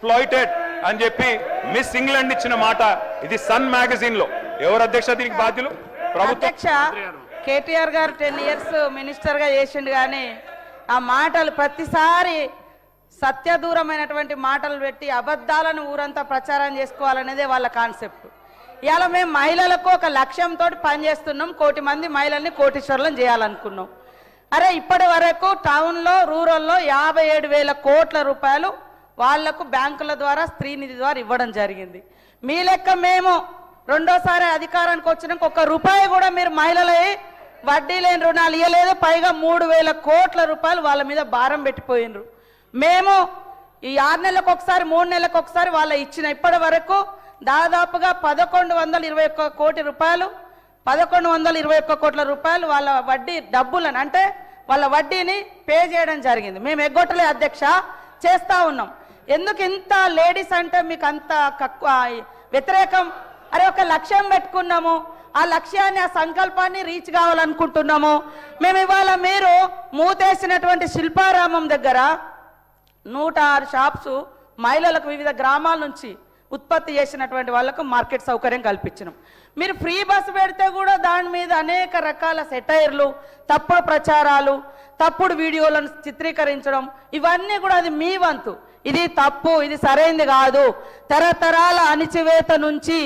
Exploited అని చెప్పి miss England ఇచ్చిన మాట ఇది సన్ మ్యాగజైన్ లో. ఎవరు అధ్యక్ష దీనికి బాధ్యులు? ప్రభుత్వం. కేటీఆర్ గారు 10 ఇయర్స్ మినిస్టర్ గా చేసిండు కానీ ఆ మాటలు ప్రతిసారి సత్యదూరమైనటువంటి మాటలు పెట్టి అబద్ధాలను ఊరంతా ప్రచారం చేసుకోవాలనేదే వాళ్ళ కాన్సెప్ట్. ఇవాళ మేము మహిళలకు ఒక లక్ష్యంతో పనిచేస్తున్నాం. 1 కోటి మంది మహిళల్ని కోటీశ్వరులను చేయాలనుకున్నాం. అరే ఇప్పటి వరకు టౌన్లో రూరల్లో 57,000 కోట్ల రూపాయలు వాళ్లకు బ్యాంకుల ద్వారా స్త్రీనిధి ద్వారా ఇవ్వడం జరిగింది. మీ లెక్క మేము రెండోసారి అధికారానికి వచ్చినాక 1 రూపాయి కూడా మీరు మహిళలై వడ్డీ లేని రుణాలు ఇవ్వలేదు. పైగా 3,000 కోట్ల రూపాయలు వాళ్ళ మీద భారం పెట్టిపోయినరు. మేము ఈ 6 నెలలకు ఒకసారి 3 నెలలకు ఒకసారి వాళ్ళ ఇచ్చిన ఇప్పటి వరకు దాదాపుగా 1,121 కోటి రూపాయలు 1,121 కోట్ల రూపాయలు వాళ్ళ వడ్డీ డబ్బులను అంటే వాళ్ళ వడ్డీని పే చేయడం జరిగింది. మేము ఎగ్గొట్టలే అధ్యక్ష, చేస్తూ ఉన్నాం. ఎందుకు ఇంత లేడీస్ అంటే మీకు అంత వ్యతిరేకం? అరే ఒక లక్ష్యం పెట్టుకున్నాము, ఆ లక్ష్యాన్ని ఆ సంకల్పాన్ని రీచ్ కావాలనుకుంటున్నాము. మేము ఇవాళ మీరు మూతేసినటువంటి శిల్పారామం దగ్గర 106 షాప్స్ మహిళలకు వివిధ గ్రామాల నుంచి ఉత్పత్తి చేసినటువంటి వాళ్ళకు మార్కెట్ సౌకర్యం కల్పించినాం. మీరు ఫ్రీ బస్సు పెడితే కూడా దాని మీద అనేక రకాల సెటైర్లు, తప్పుడు ప్రచారాలు, తప్పుడు వీడియోలను చిత్రీకరించడం, ఇవన్నీ కూడా అది మీ వంతు. ఇది తప్పు, ఇది సరైంది కాదు. తరతరాల అణిచివేత నుంచి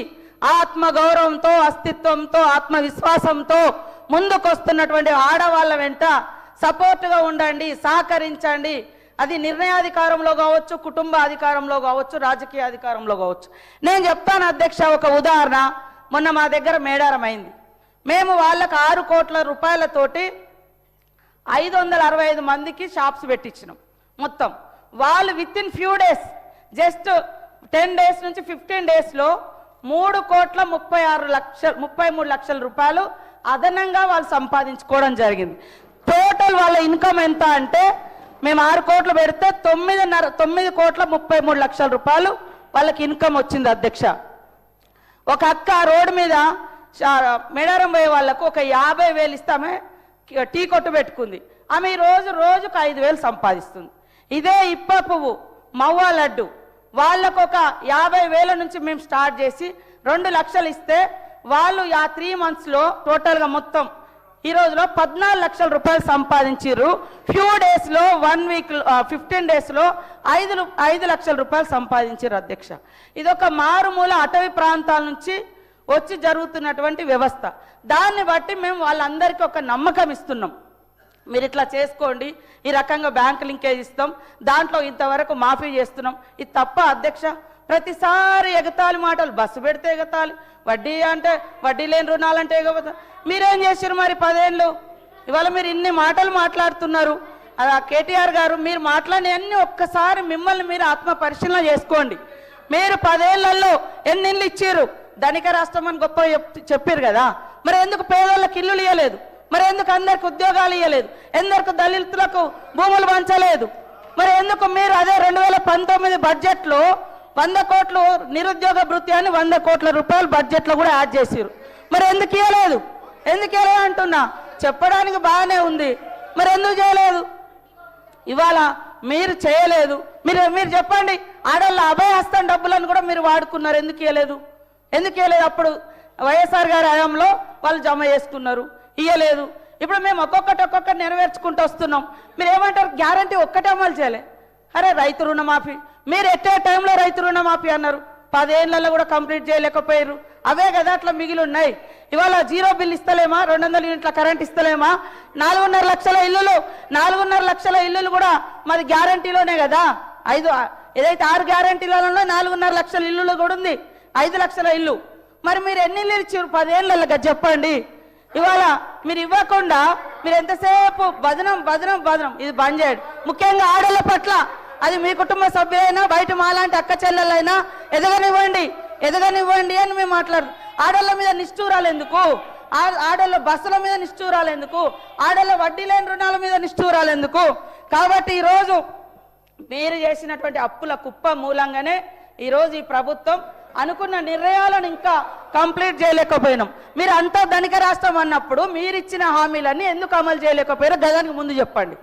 ఆత్మగౌరవంతో, అస్తిత్వంతో, ఆత్మవిశ్వాసంతో ముందుకొస్తున్నటువంటి ఆడవాళ్ళ వెంట సపోర్టుగా ఉండండి, సహకరించండి. అది నిర్ణయాధికారంలో కావచ్చు, కుటుంబ అధికారంలో కావచ్చు, రాజకీయ అధికారంలో కావచ్చు. నేను చెప్తాను అధ్యక్ష, ఒక ఉదాహరణ. మొన్న మా దగ్గర మేడారం అయింది. మేము వాళ్ళకు 6 కోట్ల రూపాయలతోటి 565 మందికి షాప్స్ పెట్టించినాం. మొత్తం వాళ్ళు with in few days, just 10 days నుంచి 15 డేస్లో 3,33 లక్షల రూపాయలు అదనంగా వాళ్ళు సంపాదించుకోవడం జరిగింది. టోటల్ వాళ్ళ ఇన్కమ్ ఎంత అంటే మేము 6 కోట్లు పెడితే 9,33 లక్షల రూపాయలు వాళ్ళకి ఇన్కమ్ వచ్చింది అధ్యక్ష. ఒక అక్క రోడ్డు మీద మేడారం పోయే వాళ్ళకు ఒక 50,000 ఇస్తామే టీ కొట్టు పెట్టుకుంది. ఆమె రోజుకు 5,000 సంపాదిస్తుంది. ఇదే ఇప్ప పువ్వు, మవ్వ లడ్డు వాళ్ళకు ఒక 50,000 నుంచి మేము స్టార్ట్ చేసి 2 లక్షలు ఇస్తే వాళ్ళు ఆ 3 మంత్స్లో టోటల్గా మొత్తం ఈ రోజులో 14 లక్షల రూపాయలు సంపాదించారు. ఫ్యూ డేస్లో 1 వీక్ 15 డేస్లో 5 లక్షల రూపాయలు సంపాదించారు అధ్యక్ష. ఇదొక మారుమూల అటవీ ప్రాంతాల నుంచి వచ్చి జరుగుతున్నటువంటి వ్యవస్థ. దాన్ని బట్టి మేము వాళ్ళందరికీ ఒక నమ్మకం ఇస్తున్నాం. మీరు ఇట్లా చేసుకోండి, ఈ రకంగా బ్యాంక్ లింకేజ్ ఇస్తాం, దాంట్లో ఇంతవరకు మాఫీ చేస్తున్నాం. ఇది తప్ప అధ్యక్ష? ప్రతిసారి ఎగతాళి మాటలు, బస్సు పెడితే ఎగతాళి, వడ్డీ అంటే వడ్డీ లేని రుణాలంటే ఎగబోతా. మీరేం చేశారు మరి 10 ఏళ్ళు? ఇవాళ మీరు ఇన్ని మాటలు మాట్లాడుతున్నారు. కేటీఆర్ గారు మీరు మాట్లాడి అన్ని ఒక్కసారి మిమ్మల్ని మీరు ఆత్మ పరిశీలన చేసుకోండి. మీరు 10 ఏళ్లలో ఎన్ని ఇళ్ళు ఇచ్చారు? ధనిక రాష్ట్రం అని గొప్ప చెప్పారు కదా, మరి ఎందుకు పేదోళ్ళకి ఇల్లులు ఇవ్వలేదు? మరి ఎందుకు అందరికి ఉద్యోగాలు ఇవ్వలేదు? ఎందుకు దళితులకు భూములు పంచలేదు? మరి ఎందుకు మీరు అదే 2019 బడ్జెట్లో 100 కోట్లు నిరుద్యోగ భృతి అని 100 కోట్ల రూపాయలు బడ్జెట్లో కూడా యాడ్ చేశారు? మరి ఎందుకు ఇవ్వలేదు? ఎందుకు ఇవ్వలేదు అంటున్నా. చెప్పడానికి బాగానే ఉంది, మరి ఎందుకు చేయలేదు? ఇవాళ మీరు చేయలేదు. మీరు చెప్పండి, ఆడవాళ్ళ అభయహస్తం డబ్బులను కూడా మీరు వాడుకున్నారు, ఎందుకు ఇవ్వలేదు? అప్పుడు వైఎస్ఆర్ గారి హయాంలో వాళ్ళు జమ చేసుకున్నారు, ఇవ్వలేదు. ఇప్పుడు మేము ఒక్కొక్కటి నెరవేర్చుకుంటూ వస్తున్నాం. మీరు ఏమంటారు? గ్యారంటీ ఒక్కటే అమలు చేయలే. అరే రైతు రుణమాఫీ మీరు ఎట్టే టైంలో రైతు రుణమాఫీ అన్నారు, 10 ఏళ్లలో కూడా కంప్లీట్ చేయలేకపోయారు. అవే కదా అట్లా మిగిలి ఉన్నాయి. ఇవాళ 0 బిల్ ఇస్తలేమా? 200 యూనిట్ల కరెంట్ ఇస్తలేమా? 4.5 లక్షల ఇల్లులు 4.5 లక్షల ఇల్లులు కూడా మాది గ్యారంటీలోనే కదా. ఏదైతే 6 గ్యారంటీలలో 4.5 లక్షల ఇల్లులు కూడా ఉంది, 5 లక్షల ఇల్లు. మరి మీరు ఎన్ని ఇల్లు ఇచ్చారు 10 ఏళ్ళగా చెప్పండి? ఇవాళ మీరు ఇవ్వకుండా మీరు ఎంతసేపు బదనం. ఇది బంద్ చేయండి. ముఖ్యంగా ఆడళ్ళ పట్ల, అది మీ కుటుంబ సభ్యులైనా బయట మాలాంటి అక్క చెల్లెలైనా ఎదగనివ్వండి అని మేము మాట్లాడు. ఆడళ్ళ మీద నిష్ఠూరాలు ఎందుకు? ఆడళ్ళ బస్సుల మీద నిష్ఠూరాలు ఎందుకు? ఆడళ్ళ వడ్డీ లేని రుణాల మీద నిష్ఠూరాలు ఎందుకు? కాబట్టి ఈరోజు మీరు చేసినటువంటి అప్పుల కుప్ప మూలంగానే ఈరోజు ఈ ప్రభుత్వం అనుకున్న నిర్ణయాలను ఇంకా కంప్లీట్ చేయలేకపోయినాం. మీరు అంతా ధనిక రాష్ట్రం అన్నప్పుడు మీరు ఇచ్చిన హామీలన్నీ ఎందుకు అమలు చేయలేకపోయారో గదానికి ముందు చెప్పండి.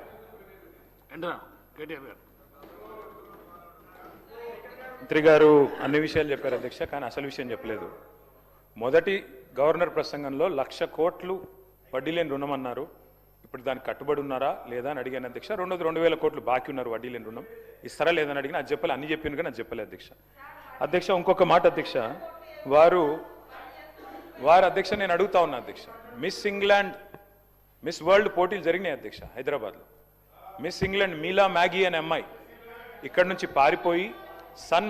మంత్రి గారు అన్ని విషయాలు చెప్పారు అధ్యక్ష, కానీ అసలు విషయం చెప్పలేదు. మొదటి గవర్నర్ ప్రసంగంలో 1,00,000 కోట్లు వడ్డీ లేని రుణం అన్నారు. ఇప్పుడు దానికి కట్టుబడి ఉన్నారా లేదా అని అడిగాను అధ్యక్ష. 2,000 కోట్లు బాకీ ఉన్నారు వడ్డీ లేని రుణం, ఇస్తారా లేదని అడిగిన, అది చెప్పాలి, అన్ని చెప్పాను కానీ అది చెప్పలేదు అధ్యక్ష. అధ్యక్ష ఇంకొక మాట అధ్యక్ష, వారు అధ్యక్ష నేను అడుగుతా ఉన్నా అధ్యక్ష, మిస్ ఇంగ్లాండ్ మిస్ వరల్డ్ పోటీలు జరిగినాయి అధ్యక్ష హైదరాబాద్లో. మిస్ ఇంగ్లాండ్ మీలా మ్యాగీ అనే అమ్మాయి ఇక్కడ నుంచి పారిపోయి సన్